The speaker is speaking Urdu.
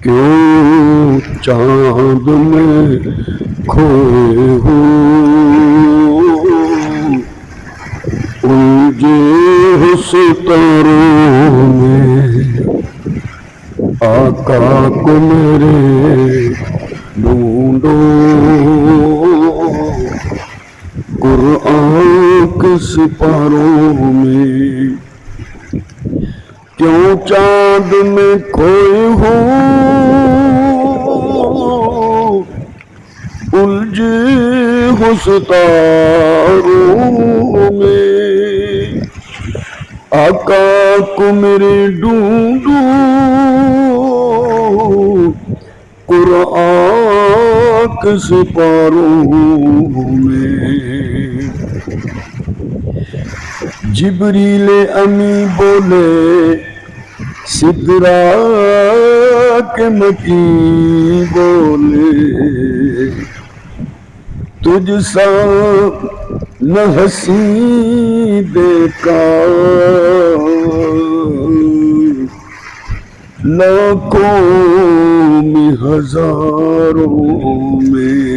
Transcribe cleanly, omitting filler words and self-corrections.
کیوں چاند میں کھوئے ہو الجھے ہو ستاروں میں، آقا کو میرے ڈھونڈو قرآن کے سپاروں میں، کیوں چاند میں کھوئے ہو الجھے ہو ستاروں میں، آقا کو میرے ڈھونڈو قرآن کے سپاروں میں۔ جبریل امی بولے سدرا کے مکی بولے، تجھ سا نہ ہنسی دیکھا لاکھوں میں ہزاروں میں،